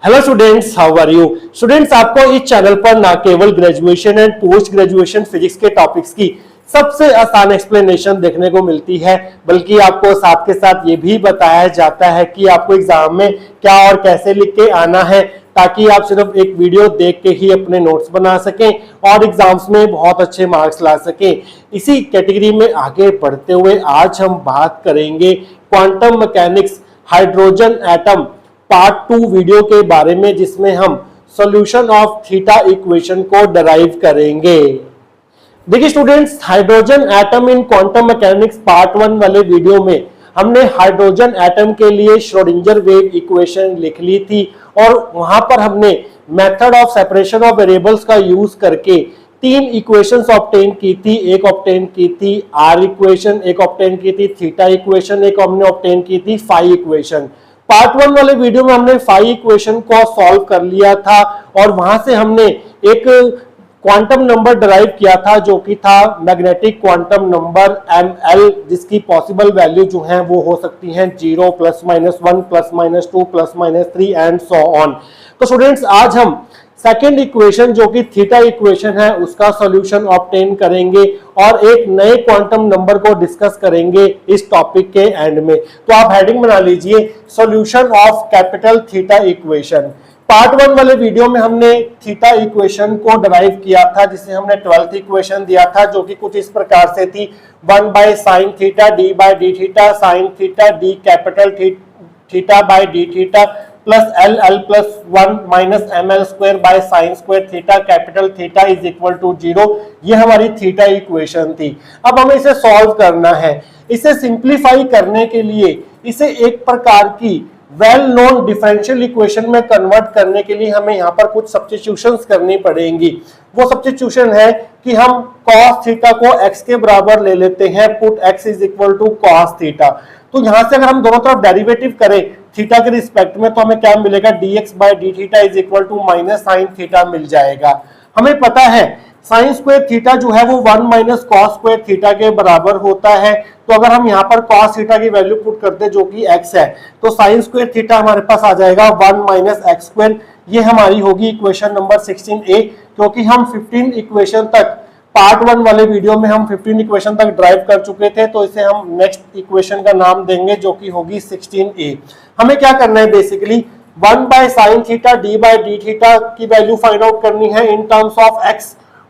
Hello students, how are you students. आपको इस channel पर ना केवल graduation and post graduation physics के टॉपिक्स की सबसे आसान एक्सप्लेनेशन देखने को मिलती है, बल्कि आपको साथ के साथ ये भी बताया जाता है कि आपको एग्जाम में क्या और कैसे लिख के आना है, ताकि आप सिर्फ एक वीडियो देख के ही अपने नोट्स बना सकें और एग्जाम्स में बहुत अच्छे मार्क्स ला सकें। इसी कैटेगरी में आगे बढ़ते हुए आज हम बात करेंगे quantum mechanics hydrogen atom part 2 video के बारे में, जिसमें हम सॉल्यूशन ऑफ थीटा इक्वेशन को डराइव करेंगे। देखिए students, hydrogen atom in quantum mechanics part 1 वाले वीडियो में हमने हाइड्रोजन एटम के लिए श्रोडिंगर वेव इक्वेशन लिख ली थी और वहां पर हमने method of separation of variables का यूज करके 3 इक्वेशंस ऑब्टेन की थी। एक ऑब्टेन की थी आर इक्वेशन, एक ऑब्टेन की थी थीटा इक्वेशन, एक हमने ऑब्टेन की थी फाई इक्वेशन। पार्ट 1 वाले वीडियो में हमने फाई इक्वेशन को सॉल्व कर लिया था और वहां से हमने एक क्वांटम नंबर डराइव किया था जो कि था मैग्नेटिक क्वांटम नंबर ml, जिसकी पॉसिबल वैल्यू जो है वो हो सकती हैं 0 +-1 +-2 +-3 एंड सो ऑन। तो स्टूडेंट्स, आज हम सेकेंड इक्वेशन जो कि थीटा इक्वेशन है उसका सॉल्यूशन ऑब्टेन करेंगे और एक नए क्वांटम नंबर को डिस्कस करेंगे इस टॉपिक के एंड में। तो आप हेडिंग बना लीजिए, solution of capital theta equation. Part 1 वाले वीडियो में हमने थीटा इक्वेशन को डराइव किया था, जिसे हमने 12th इक्वेशन दिया था, जो कि कुछ इस प्रकार से थी 1/sin theta d/d theta sin theta d capital theta by d theta plus LL+1 -ml² sin square theta capital theta is equal to 0। ये हमारी थीटा इक्वेशन थी। अब हमें इसे सॉल्व करना है। इसे सिंप्लीफाई करने के लिए इसे एक प्रकार की वेल नोन डिफरेंशियल इक्वेशन में कन्वर्ट करने के लिए हमें यहाँ पर कुछ सब्स्टिट्यूशंस करनी पड़ेंगी। वो सब्स्टिट्यूशन है कि हम cos थीटा को x के बराबर ले लेते हैं, put x is equal to cos theta. तो यहाँ से अगर हम दोनों तरफ डेरिवेटिव करें थीटा के रिस्पेक्ट में, तो हमें क्या मिलेगा, dx/d theta is equal to -sin theta मिल जाएगा। हमें पता है साइन स्क्वायर थीटा जो है वो 1 - cos स्क्वायर थीटा के बराबर होता है। तो अगर हम यहाँ पर cos थीटा की वैल्यू पुट करते जो कि x है, तो साइन स्क्वायर थीटा हमारे पास आ जाएगा 1 - x²। ये हमारी होगी इक्वेशन नंबर 16a, क्योंकि हम 15 इक्वेशन तक पार्ट 1 वाले वीडियो में हम 15 इक्वेशन तक ड्राइव कर चुके थे, तो इसे हम नेक्स्ट इक्वेशन का नाम देंगे जो कि होगी 16a। हमें क्या करना है, basically 1/sin theta d/d theta की वैल्यू फाइंड आउट करनी है इन टर्म्स ऑफ x,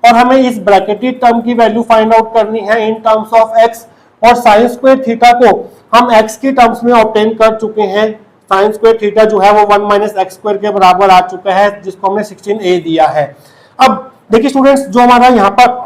और हमें इस ब्रैकेटेड टर्म की वैल्यू फाइंड आउट करनी है इन टर्म्स ऑफ x, और साइन स्क्वायर थीटा को हम x की टर्म्स में ऑब्टेन कर चुके हैं। साइन स्क्वायर थीटा जो है वो 1 - x² के बराबर आ चुका है, जिसको हमने 16a दिया है। अब देखिए स्टूडेंट्स, जो हमारा यहाँ पर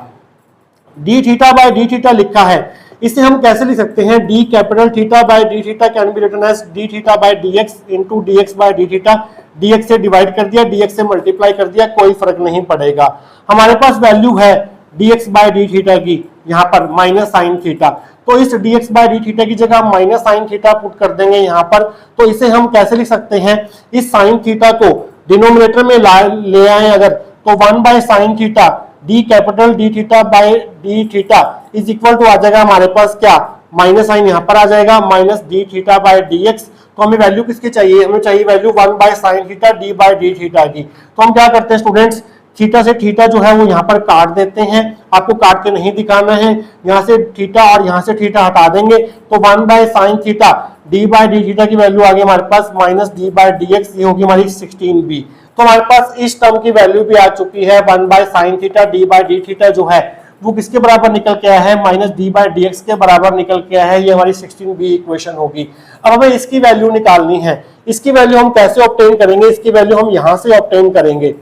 d थीटा/d थीटा लिखा है, इसे हम कैसे लिख सकते हैं, d capital theta theta can be written as d theta into dx/d theta. dx से डिवाइड कर दिया, dx से मल्टीप्लाई कर दिया, कोई फर्क नहीं पड़ेगा। हमारे पास वैल्यू है dx/d थीटा की यहाँ पर -sin थीटा, तो इस dx/d थीटा की जगह हम -sin थीटा पुट कर देंगे यहाँ पर। तो इसे हम कैसे लिख सकते हैं, इस sin थीटा को डिनोमिनेटर में ले आए अगर, तो 1/sin theta d capital d theta by d theta is equal to आ जाएगा हमारे पास क्या, माइनस साइन यहाँ पर आ जाएगा -d थीटा बाय dx। तो हमें वैल्यू किसकी चाहिए, हमें चाहिए value 1/sin theta d/d theta की। तो हम क्या करते हैं स्टूडेंट्स, थीटा से थीटा जो है वो यहाँ पर काट देते हैं। आपको काट के नहीं दिखाना है, यहाँ से थीटा और यहाँ से थीटा हटा देंगे, तो 1/sin थीटा d/d थीटा की वैल्यू आ गई हमारे पास -d/dx, ये होगी हमारी 16b। तो हमारे पास इस टर्म की वैल्यू भी आ चुकी है 1/sin थीटा d/d थीटा जो है वो किसके बराबर निकल के आया है, -d/dx के बराबर निकल के आया है। ये हमारी 16b इक्वेशन होगी। अब हमें इसकी वैल्यू निकालनी है। इसकी वैल्यू हम कैसे ऑब्टेन करेंगे, इसकी वैल्यू हम यहाँ से ऑब्टेन करेंगे।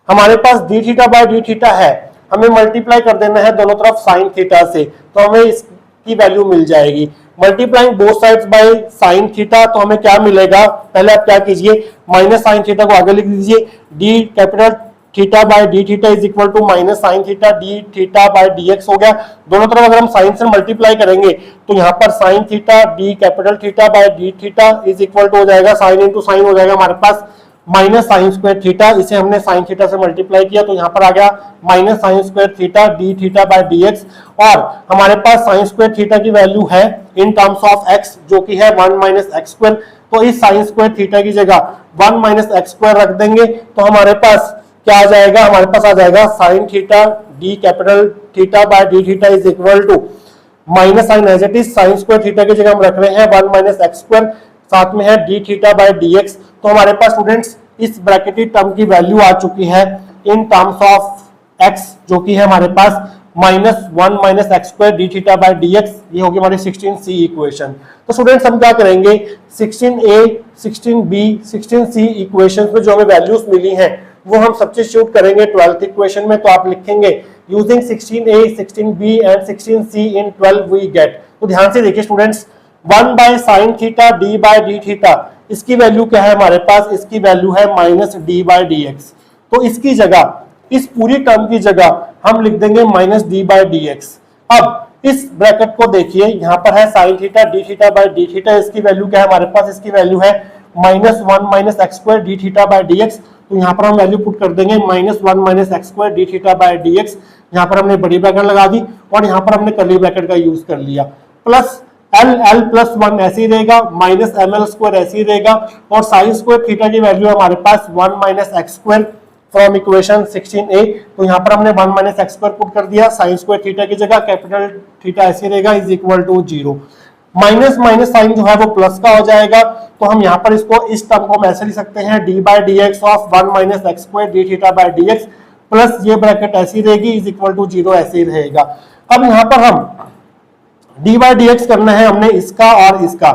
हमारे पास d थीटा/d थीटा है, हमें मल्टीप्लाई कर देना है दोनों तरफ sin थीटा से, तो हमें इसकी वैल्यू मिल जाएगी। Multiplying both sides by sin theta, तो हमें क्या मिलेगा, पहले आप क्या कीजिए, -sin थीटा को आगे लिख दीजिए, d capital theta theta is equal to -sin theta d थीटा/dx हो गया। दोनों तरफ अगर हम साइन से मल्टीप्लाई करेंगे तो यहाँ पर sin theta d capital theta theta is equal to हो जाएगा, साइन इंटू साइन हो जाएगा हमारे पास -sin स्क्वायर थीटा। इसे हमने sin थीटा से मल्टीप्लाई किया तो यहाँ पर आ गया -sin स्क्वायर थीटा d थीटा/dx, और हमारे पास sin स्क्वायर थीटा की वैल्यू है इन टर्म्स ऑफ x जो कि है 1 - x²। तो इस साइन स्क्वायर थीटा की जगह 1 माइनस एक्स स्क्वायर रख देंगे तो हमारे पास क्या आ जाएगा, हमारे पास आ जाएगा sine theta D capital theta by D theta is equal to minus sine as it is sine square theta की जगह हम रख रहे हैं 1 माइनस एक्स स्क्वायर, साथ में है D theta by D X. तो हमारे पास स्टूडेंट्स इस ब्रैकेटेड टर्म की वैल्यू आ चुकी है इन टर्म्स ऑफ एक्स, जो कि है हमारे पास minus 1 minus x square D theta by D x. ये होगी हमारी 16C इक्वेशन। तो स्टूडेंट्स हम क्या करेंगे, 16A, 16B, 16C इक्वेशन में जो हमें वैल्यूज मिली हैं वो हम सब्स्टिट्यूट करेंगे 12th इक्वेशन में। तो आप लिखेंगे using 16A, 16B and 16C in 12 we get. तो ध्यान से देखिए students, 1 by sine theta D by D theta, इसकी वैल्यू क्या है हमारे पास, इसकी वैल्यू है minus D by D X. तो इसकी जगह, इस पूरी टर्म की जगह हम लिख देंगे minus D by D X. अब इस ब्रैकेट को देखिए, यहाँ पर है sine theta D theta by D theta, इसकी वैल्यू क्या है हमारे पास, इसकी वैल्यू है minus 1 minus x square D theta by D X. तो यहाँ पर हम वैल्यू पुट कर देंगे minus 1 minus x square D theta by D X. यहाँ पर हमने बड़ी ब्रैकेट लगा दी और यहाँ पर हमने कर्ली ब्रैकेट का यूज कर लिया, प्लस एल प्लस 1 ऐसे ही रहेगा, माइनस एम एल स्क्वायर ऐसे ही रहेगा, और साइन स्क्वायर थीटा की वैल्यू हमारे पास 1 minus x square from equation 16A। तो यहाँ पर हमने 1 माइनस एक्स स्क्वायर पुट कर दिया, साइन स्क्वायर थीटा की जगह कैपिटल थीटा ऐसे रहेगा is equal to 0। Minus minus sine जो है वो प्लस का हो जाएगा, तो हम यहाँ पर इसको, इस टर्म को हम ऐसे लिख सकते हैं D by D X of 1 minus x square D theta by D X, plus ये ब्रैकेट ऐसी रहेगी इज इक्वल टू 0 ऐसे ही रहेगा। अब यहाँ पर हम डी बाय डी एक्स करना है हमने इसका और इसका,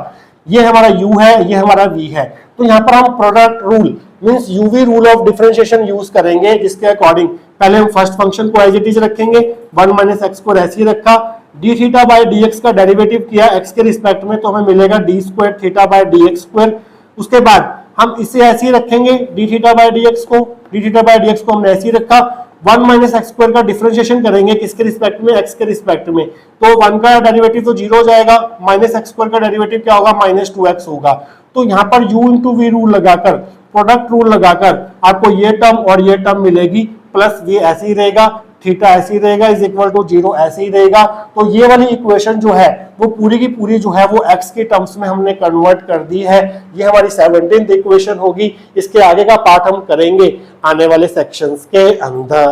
ये हमारा u है, ये हमारा v है। तो यहाँ पर हम product rule means UV rule of differentiation use करेंगे, जिसके अकॉर्डिंग पहले हम फर्स्ट फंक्शन को एज इट इज रखेंगे, 1 माइनस एक्स को ऐसे ही रखा, D theta by D x का डेरिवेटिव किया x के रिस्पेक्ट में, तो हमें मिलेगा D square theta by D x square. उसके बाद हम इसे ऐसे ही रखेंगे D theta by D x को, D theta by D x को हमने ऐसे ही रखा, 1 माइनस एक्स स्क्वायर का डिफरेंशिएशन करेंगे किसके रिस्पेक्ट में, x के रिस्पेक्ट में, तो 1 का डेरिवेटिव तो 0 हो जाएगा, माइनस एक्स स्क्वायर का डेरिवेटिव क्या होगा, माइनस 2x होगा। तो यहाँ पर u इंटू वी रूल लगाकर, प्रोडक्ट रूल लगाकर आपको ये टर्म और ये टर्म मिलेगी, प्लस ये ऐसे ही रहेगा, थीटा ऐसे ही रहेगा इज इक्वल टू 0 ऐसे ही रहेगा। तो ये वाली इक्वेशन जो है वो पूरी की पूरी जो है वो x के टर्म्स में हमने कन्वर्ट कर दी है। ये हमारी 17th इक्वेशन होगी। इसके आगे का पार्ट हम करेंगे आने वाले सेक्शंस के अंदर।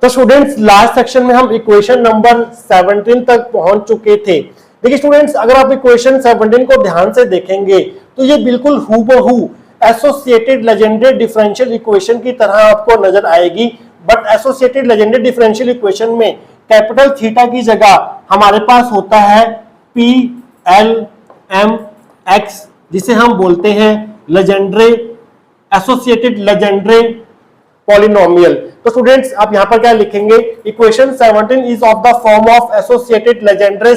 तो स्टूडेंट्स लास्ट सेक्शन में हम इक्वेशन नंबर 17 तक पहुंच चुके थे। देखिए स्टूडेंट्स, अगर आप इक्वेशन 17 को ध्यान से देखेंगे तो ये बिल्कुल हूबहू एसोसिएटेड लेजेंडरी डिफरेंशियल इक्वेशन की तरह आपको नजर आएगी, but associated legendary differential equation में कैपिटल थीटा की जगह हमारे पास होता है पी एल एम एक्स, जिसे हम बोलते हैं लेजेंडरी एसोसिएटेड लेजेंडरी पॉलिनोमियल। तो स्टूडेंट्स आप यहां पर क्या लिखेंगे, equation 17 is of the form of associated legendary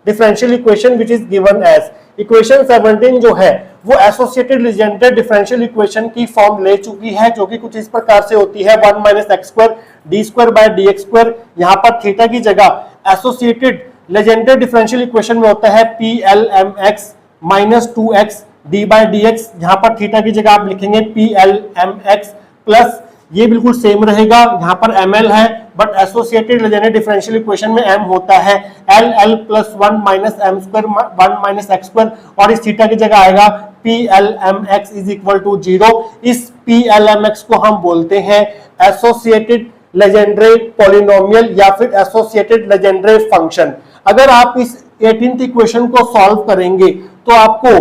differential equation which is given as. Equation 17 जो है वो एसोसिएटेड लेजेंडरी डिफरेंशियल इक्वेशन की फॉर्म ले चुकी है, जो कि कुछ इस प्रकार से होती है 1 minus x square D square by D x square. यहाँ पर थीटा की जगह एसोसिएटेड लेजेंडरी डिफरेंशियल इक्वेशन में होता है P L M X minus 2x D by D X. यहाँ पर थीटा की जगह आप लिखेंगे P L M X plus, ये बिल्कुल सेम रहेगा, यहाँ पर ml है, but associated legendary differential equation में m होता है L plus 1 minus M square 1 minus x square, और इस थीटा की जगह आएगा P L M X is equal to 0। इस पी एल एम एक्स को हम बोलते हैं एसोसिएटेड लेजेंडरी पॉलिनोमियल या फिर एसोसिएटेड लेजेंडरी फंक्शन। अगर आप इस 18th इक्वेशन को सॉल्व करेंगे तो आपको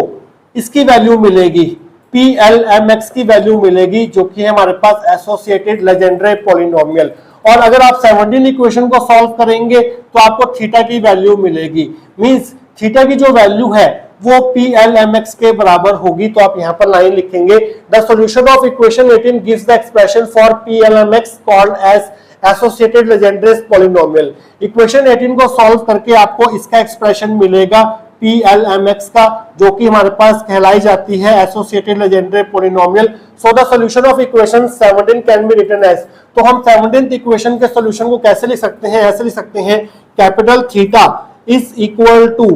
इसकी वैल्यू मिलेगी, पी एल एम एक्स की वैल्यू मिलेगी, जो कि है हमारे पास एसोसिएटेड लेजेंडरी पॉलिनोमियल। और अगर आप 17 इक्वेशन को सॉल्व करेंगे तो आपको थीटा की वैल्यू मिलेगी, मींस थीटा की जो वैल्यू है वो पी एल एम एक्स के बराबर होगी। तो आप यहाँ पर लाइन लिखेंगे, the solution of equation 18 gives the expression for P L M X called as associated legendary polynomial. Equation 18 को सॉल्व करके आपको इसका एक्सप्रेशन मिलेगा पी एल एम एक्स का, जो कि हमारे पास कहलाई जाती है associated legendary polynomial. So the solution of equation 17 can be written as. तो हम 17th इक्वेशन के सॉल्यूशन को कैसे लिख सकते हैं, ऐसे लिख सकते हैं, capital theta is equal to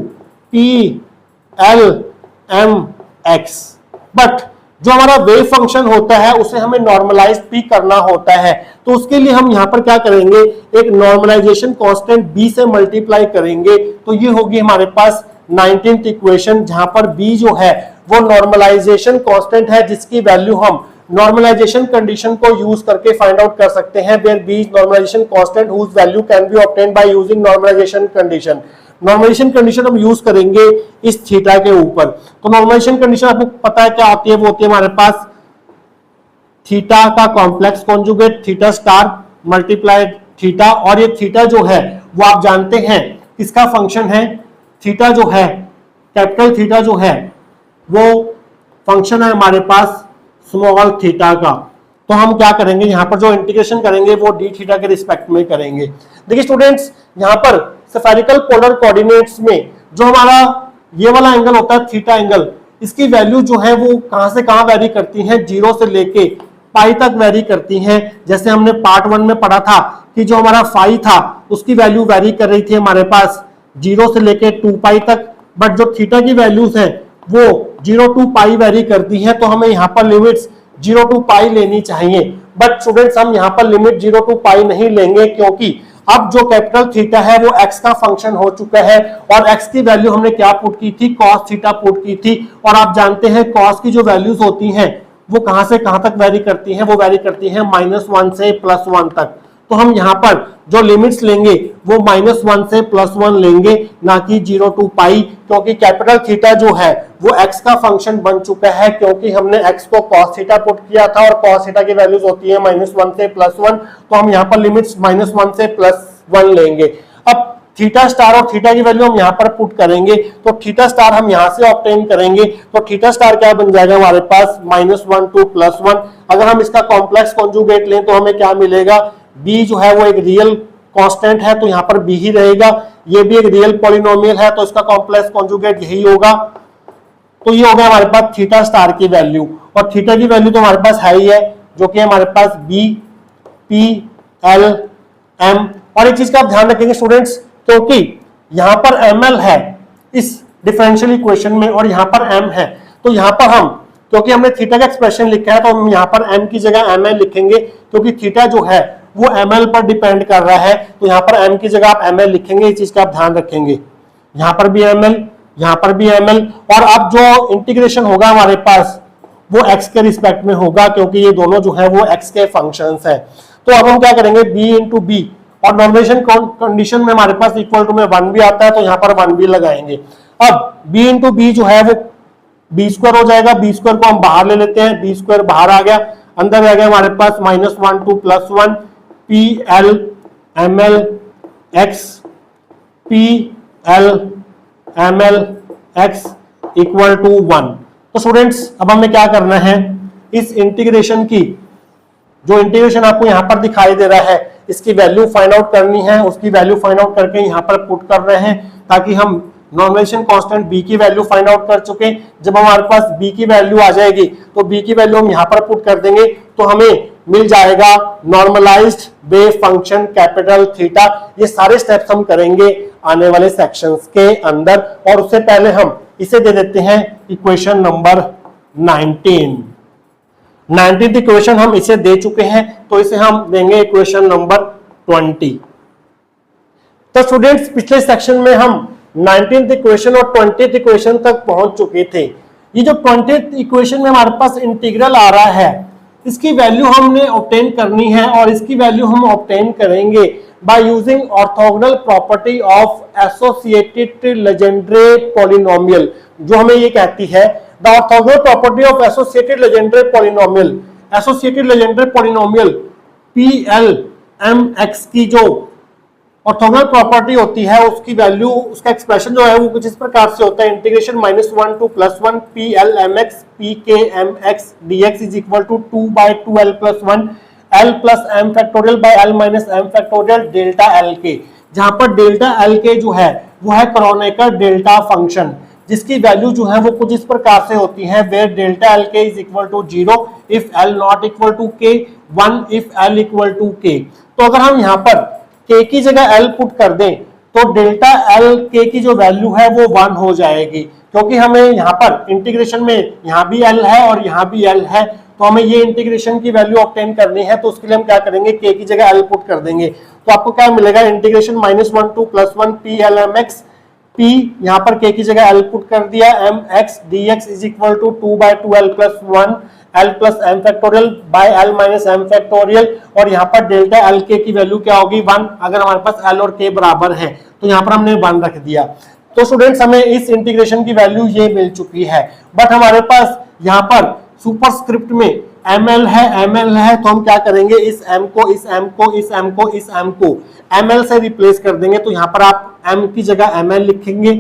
P L M X. But जो हमारा वेव फंक्शन होता है उसे हमें नॉर्मलाइज भी करना होता है, तो उसके लिए हम यहाँ पर क्या करेंगे, एक नॉर्मलाइजेशन कांस्टेंट b से मल्टीप्लाई करेंगे, तो ये होगी हमारे पास 19th इक्वेशन, जहां पर b जो है वो नॉर्मलाइजेशन कांस्टेंट है, जिसकी वैल्यू हम नॉर्मलाइजेशन कंडीशन को यूज करके फाइंड आउट कर सकते हैं, where b is normalization constant whose value can be obtained by using normalization condition. Normalization condition हम यूज करेंगे इस थीटा के ऊपर। तो नॉर्मलाइजेशन कंडीशन आपको पता है क्या होती है, वो होती है हमारे पास थीटा का complex conjugate theta star multiplied theta, और ये थीटा जो है वो आप जानते हैं किसका फंक्शन है, थीटा जो है कैपिटल थीटा जो है वो फंक्शन है हमारे पास स्मॉल थीटा का। तो हम क्या करेंगे, यहां पर जो इंटीग्रेशन करेंगे वो डी थीटा के रिस्पेक्ट में करेंगे। देखिए स्टूडेंट्स, यहां पर स्फेरिकल पोलर कोऑर्डिनेट्स में जो हमारा ये वाला एंगल होता है थीटा एंगल, इसकी वैल्यू जो है वो कहां से कहां वेरी करती है, 0 से लेके पाई तक वेरी करती हैं। जैसे हमने पार्ट 1 में पढ़ा था कि जो हमारा फाई था उसकी वैल्यू वेरी कर रही थी हमारे पास 0 से लेके 2 पाई तक, बट जो थीटा की वैल्यूज है वो 0 टू पाई वेरी करती हैं। तो हमें यहाँ पर लिमिट्स 0 टू पाई लेनी चाहिए, बट स्टूडेंट्स हम यहाँ पर लिमिट 0 टू पाई नहीं लेंगे, क्योंकि अब जो कैपिटल थीटा है वो x का फंक्शन हो चुका है, और x की वैल्यू हमने क्या पुट की थी, cos थीटा पुट की थी। और आप जानते हैं cos की जो वैल्यूज होती हैं वो कहां से कहां तक वेरी करती हैं, वो वेरी करती हैं -1 से +1 तक। तो हम यहाँ पर जो लिमिट्स लेंगे वो -1 से +1 लेंगे, ना कि 0 टू पाई, क्योंकि कैपिटल थीटा जो है वो x का फंक्शन बन चुका है, क्योंकि हमने x को cos थीटा पुट किया था, और cos थीटा की वैल्यूज होती है -1 से +1। तो हम यहाँ पर लिमिट्स -1 से +1 लेंगे। अब थीटा स्टार और थीटा की वैल्यू हम यहाँ पर पुट करेंगे, तो थीटा स्टार हम यहाँ से ऑब्टेन करेंगे। तो थीटा स्टार क्या बन जाएगा हमारे पास -1 टू +1। अगर हम इसका कॉम्प्लेक्स कॉन्जुगेट लें तो हमें क्या मिलेगा, b जो है वो एक रियल कांस्टेंट है तो यहाँ पर b ही रहेगा, ये भी एक रियल पॉलिनोमियल है तो इसका कॉम्प्लेक्स कॉन्जुगेट यही होगा। तो ये हो गया हमारे पास थीटा स्टार की वैल्यू, और थीटा की वैल्यू तो हमारे पास है ही है, जो कि हमारे पास b p l m। और एक चीज का आप ध्यान रखेंगे स्टूडेंट्स, क्योंकि यहां पर ml है इस डिफरेंशियल इक्वेशन में और यहां पर m है, तो यहां पर हम, क्योंकि हमने थीटा का एक्सप्रेशन लिखा है तो हम यहां पर m की जगह ml लिखेंगे, क्योंकि थीटा जो है वो ml पर डिपेंड कर रहा है। तो यहां पर m की जगह आप ml लिखेंगे, इस चीज का आप ध्यान रखेंगे। यहां पर भी ml, यहां पर भी ml, और अब जो इंटीग्रेशन होगा हमारे पास वो x के रिस्पेक्ट में होगा, क्योंकि ये दोनों जो है वो x के फंक्शंस है। तो अब हम क्या करेंगे, b इंटू बी, और नॉर्मलाइजेशन कंडीशन में हमारे पास इक्वल टू में 1 भी आता है तो यहाँ पर 1 भी लगाएंगे। अब b इंटू बी जो है वो b स्क्वायर हो जाएगा, b स्क्वायर को हम बाहर ले लेते हैं, b स्क्वायर बाहर आ गया, अंदर आ गया हमारे पास -1 to +1 p l m l x p l m l x equal to 1। तो स्टूडेंट्स अब हमें क्या करना है, इस इंटीग्रेशन की, जो इंटीग्रेशन आपको यहाँ पर दिखाई दे रहा है, इसकी वैल्यू फाइंड आउट करनी है। उसकी वैल्यू फाइंड आउट करके यहाँ पर पुट कर रहे हैं, ताकि हम नॉर्मलाइजेशन कांस्टेंट b की वैल्यू फाइंड आउट कर चुके। जब हमारे पास b की वैल्यू आ जाएगी तो b की वैल्यू हम यहाँ पर पुट कर देंगे, तो हमें मिल जाएगा normalised wave function capital theta. ये सारे स्टेप्स हम करेंगे आने वाले सेक्शंस के अंदर, और उससे पहले हम इसे दे देते हैं इक्वेशन नंबर 19th इक्वेशन हम इसे दे चुके हैं, तो इसे हम देंगे इक्वेशन नंबर 20। तो स्टूडेंट्स पिछले सेक्शन में हम 19th इक्वेशन और 20th इक्वेशन तक पहुंच चुके थे। ये जो 20th इक्वेशन में हमारे पास इंटीग्रल आ रहा है, इसकी वैल्यू हमने ऑब्टेन करनी है, और इसकी वैल्यू हम ऑब्टेन करेंगे by using orthogonal property of associated Legendre polynomial, जो हमें ये कहती है the orthogonal property of associated Legendre polynomial. Associated Legendre polynomial PLMX की जो ऑर्थोगोनल प्रॉपर्टी होती है, उसकी वैल्यू, उसका एक्सप्रेशन जो है वो कुछ इस प्रकार से होता है, integration -1 to +1 PLMX PKMX dx is equal to 2/2l + 1 l + m factorial by l - m factorial delta l के, जहां पर डेल्टा l के जो है वो है क्रोनेकर डेल्टा फंक्शन, जिसकी वैल्यू जो है वो कुछ इस प्रकार से होती है, वेयर डेल्टा l के is equal to 0 if l not equal to k, 1 if l equal to k। तो अगर हम यहाँ पर k की जगह l पुट कर दें तो डेल्टा l k की जो वैल्यू है वो 1 हो जाएगी, क्योंकि हमें यहाँ पर इंटीग्रेशन में यहाँ भी l है और यहाँ भी l है, तो हमें ये इंटीग्रेशन की वैल्यू ऑब्टेन करनी है। तो उसके लिए हम क्या करेंगे, k की जगह l पुट कर देंगे, तो आपको क्या मिलेगा, इंटीग्रेशन -1 टू +1 PLMX P यहाँ पर K की जगह L पुट कर दिया, mx dx is equal to 2/2L plus 1 L plus m factorial by L minus m factorial, और यहाँ पर डेल्टा L K की वैल्यू क्या होगी 1। अगर हमारे पास L और K बराबर है तो यहाँ पर हमने 1 रख दिया। तो स्टूडेंट्स हमें इस इंटीग्रेशन की वैल्यू ये मिल चुकी है, बट हमारे पास यहाँ पर सुपरस्क्रिप्ट में ml है, तो हम क्या करेंगे, इस m को इस m को इस m को इस m को ml से रिप्लेस कर देंगे। तो यहाँ पर आप m की जगह ml लिखेंगे,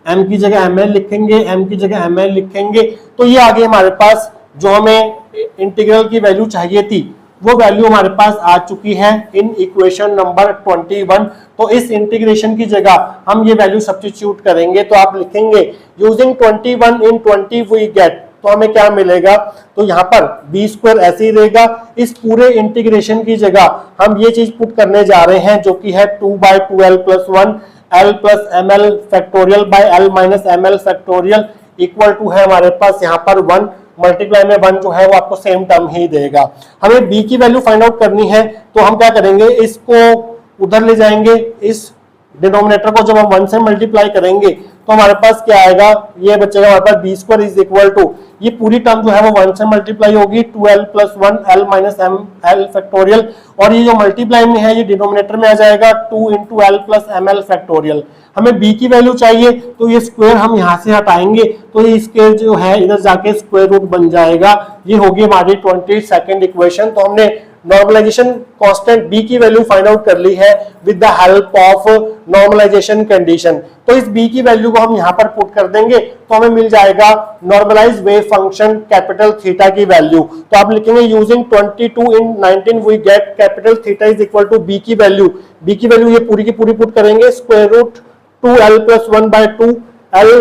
m की जगह ml लिखेंगे, m की जगह ml लिखेंगे। तो ये आगे हमारे पास जो हमें इंटीग्रल की वैल्यू चाहिए थी वो वैल्यू हमारे पास आ चुकी है इन इक्वेशन नंबर 21। तो इस इंटीग्रेशन की जगह हम ये वैल्यू सब्स्टिट्यूट करेंगे। तो आप लिखेंगे यूजिंग 21 इन 20 वी गेट, तो हमें क्या मिलेगा, तो यहाँ पर b² ऐसे ही रहेगा। इस पूरे इंटीग्रेशन की जगह हम ये चीज पुट करने जा रहे हैं जो कि है 2/2L plus 1 L plus ml factorial by L minus ml factorial equal to है हमारे पास यहाँ पर 1 मल्टीप्लाई में 1 जो है वो आपको सेम टर्म ही देगा। हमें b की वैल्यू फाइंड आउट करनी है, तो हम क्या करेंगे, इसको उधर ले जाएंगे, इस डिनोमिनेटर को जब हम 1 से मल्टीप्लाई करेंगे तो हमारे पास क्या आएगा, ये बचेगा हमारे पास b² इज इक्वल टू, ये पूरी टर्म जो है वो 1 से मल्टीप्लाई होगी 2L plus 1 L minus ml factorial, और ये जो मल्टीप्लाई में है ये डिनोमिनेटर में आ जाएगा 2 into L plus ml factorial. हमें b की वैल्यू चाहिए तो ये स्क्वायर हम यहाँ से हटाएंगे, तो ये इसके जो है इधर जाके स्क्वायर रूट बन जाएगा। ये होगी हमारी 22nd इक्वेशन। तो हमने नॉर्मलाइजेशन कांस्टेंट b की वैल्यू फाइंड आउट कर ली है with the help of normalisation condition. तो इस b की वैल्यू को हम यहाँ पर पुट कर देंगे तो हमें मिल जाएगा normalised wave function capital theta की वैल्यू। तो आप लिखेंगे using 22 in 19 we get capital theta is equal to b की वैल्यू। b की वैल्यू ये पूरी की पूरी पुट करेंगे, square root 2L plus 1 by 2 L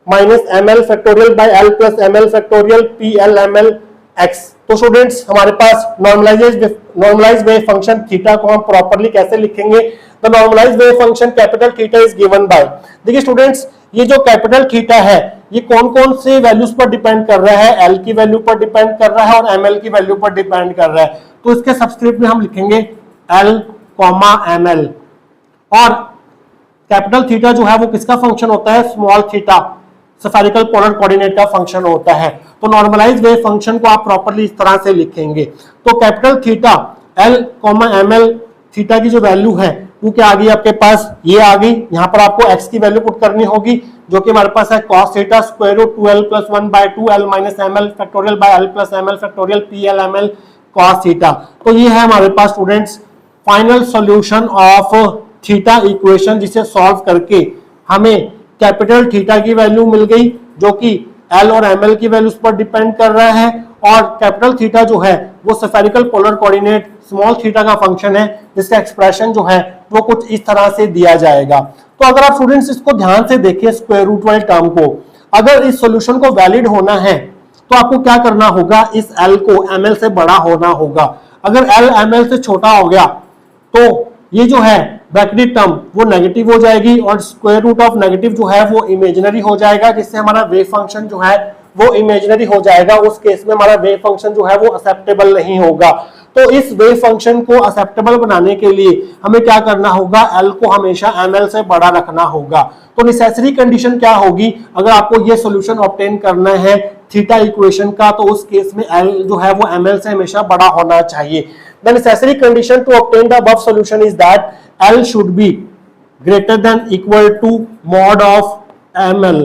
minus ml factorial by L plus ml factorial PLML x। तो स्टूडेंट्स हमारे पास नॉर्मलाइज्ड वेव फंक्शन थीटा को हम प्रॉपर्ली कैसे लिखेंगे, the normalised wave function capital theta is given by, देखिए students ये जो कैपिटल थीटा है ये कौन कौन से वैल्यूज पर डिपेंड कर रहा है, L की वैल्यू पर डिपेंड कर रहा है और ml की वैल्यू पर डिपेंड कर रहा है। तो इसके सबस्क्रिप्ट में हम लिखेंगे L, ml, और कैपिटल थीटा जो है वो किसका फंक्शन होता है, small theta, spherical polar coordinate का फंक्शन होता है। तो नॉर्मलाइज्ड वेव फंक्शन को आप प्रॉपर्ली इस तरह से लिखेंगे। तो capital theta L, ml, theta की जो वैल्यू है वो क्या आ गई आपके पास, ये आ गई। यहाँ पर आपको x की वैल्यू पुट करनी होगी जो कि हमारे पास है cos theta square root 2L plus 1 by 2L minus ml factorial by L plus ml factorial PLML cos theta. तो ये है हमारे पास students final solution of theta equation, जिसे सॉल्व करके हमें कैपिटल थीटा की वैल्यू मिल गई जो कि L और ml की वैल्यूज पर डिपेंड कर रहा है, और कैपिटल थीटा जो है वो spherical polar coordinate small theta का फंक्शन है, जिसका एक्सप्रेशन जो है वो कुछ इस तरह से दिया जाएगा। तो अगर आप स्टूडेंट्स इसको ध्यान से देखें स्क्वायर रूट वाले टर्म को, अगर इस सॉल्यूशन को वैलिड होना है तो आपको क्या करना होगा, इस L को ml से बड़ा होना होगा। अगर L ml से छोटा हो गया तो ये जो है ब्रैकेटेड टर्म वो नेगेटिव हो जाएगी और स्क्वायर रूट ऑफ नेगेटिव जो है वो इमेजिनरी हो जाएगा, जिससे हमारा वेव फंक्शन जो है वो इमेजिनरी हो जाएगा। उस केस में हमारा वेव फंक्शन जो है वो एक्सेप्टेबल नहीं होगा। तो इस वेव फंक्शन को एक्सेप्टेबल बनाने के लिए हमें क्या करना होगा, L को हमेशा ml से बड़ा रखना होगा। तो नेसेसरी कंडीशन क्या होगी, अगर आपको ये सॉल्यूशन ऑब्टेन करना है थीटा इक्वेशन का, तो उस केस में L जो है वो ml से हमेशा बड़ा होना चाहिए। The necessary condition to obtain the above solution is that L should be greater than equal to mod of ml।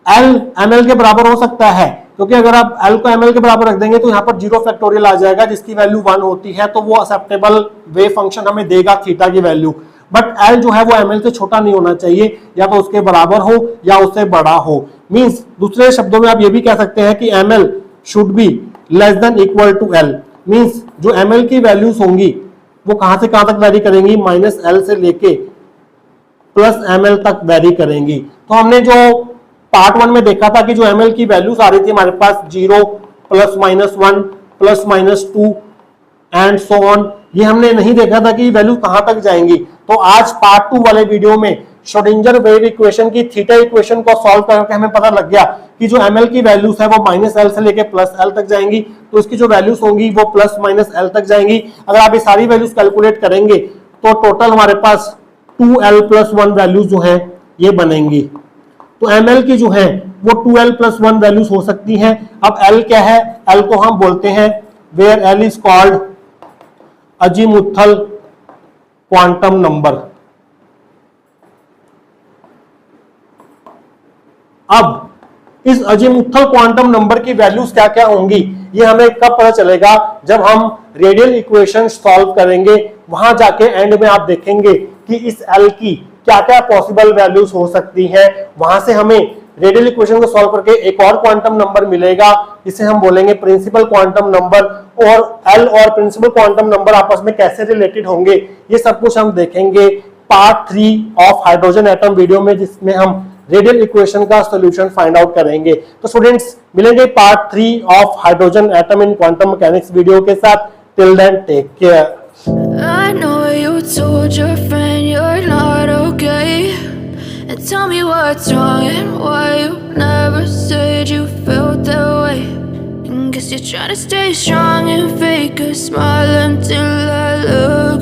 L ml के बराबर हो सकता है, क्योंकि अगर आप L को ml के बराबर रख देंगे तो यहाँ पर 0 फैक्टोरियल आ जाएगा जिसकी वैल्यू 1 होती है, तो वो एक्सेप्टेबल वेव फंक्शन हमें देगा थीटा की वैल्यू। बट L जो है वो ml से छोटा नहीं होना चाहिए, या तो उसके बराबर हो या उससे बड़ा हो। मींस दूसरे शब्दों में आप ये भी कह सकते हैं कि ml should be less than equal to L। Means जो ml की वैल्यूज होंगी वो कहां से कहां तक वेरी करेंगी, -L से लेके +ml तक वेरी करेंगी। तो हमने जो पार्ट 1 में देखा था कि जो ml की वैल्यूज आ रही थी हमारे पास 0 +-1 +-2 एंड सो ऑन, ये हमने नहीं देखा था कि वैल्यू कहां तक जाएंगी। तो आज पार्ट 2 वाले वीडियो में श्रोडिंगर वेव इक्वेशन की थीटा इक्वेशन को सॉल्व करके हमें पता लग गया कि जो ml की वैल्यूज है वो -L से लेके +L तक जाएंगी, तो इसकी जो वैल्यूज होंगी वो +-L तक जाएंगी। अगर आप ये सारी वैल्यूज कैलकुलेट करेंगे तो टोटल हमारे पास 2L + 1 वैल्यूज जो है ये बनेंगी। तो ml की जो है वो 2l+1 वैल्यूज हो सकती हैं। अब l क्या है, l को हम बोलते हैं where l is called azimuthal quantum number. अब इस अजीमुथल क्वांटम नंबर की वैल्यूज क्या क्या होंगी ये हमें कब पता चलेगा, जब हम रेडियल इक्वेशन सॉल्व करेंगे। वहां जाके एंड में आप देखेंगे कि इस एल की क्या क्या पॉसिबल वैल्यूज हो सकती हैं। वहां से हमें रेडियल इक्वेशन को सॉल्व करके एक और क्वांटम नंबर मिलेगा, इसे हम बोलेंगे प्रिंसिपल क्वांटम नंबर। और एल और प्रिंसिपल क्वांटम नंबर आपस में कैसे रिलेटेड होंगे ये सब कुछ हम देखेंगे part 3 of hydrogen atom video में, जिसमें हम रेडियल इक्वेशन का सॉल्यूशन फाइंड आउट करेंगे। तो स्टूडेंट्स मिलेंगे part 3 of hydrogen atom in quantum mechanics video के साथ। Till then take care. I know you told your friend you're not okay, and tell me what's wrong and why you never said you felt that way. And guess you're trying to stay strong and fake a smile until I look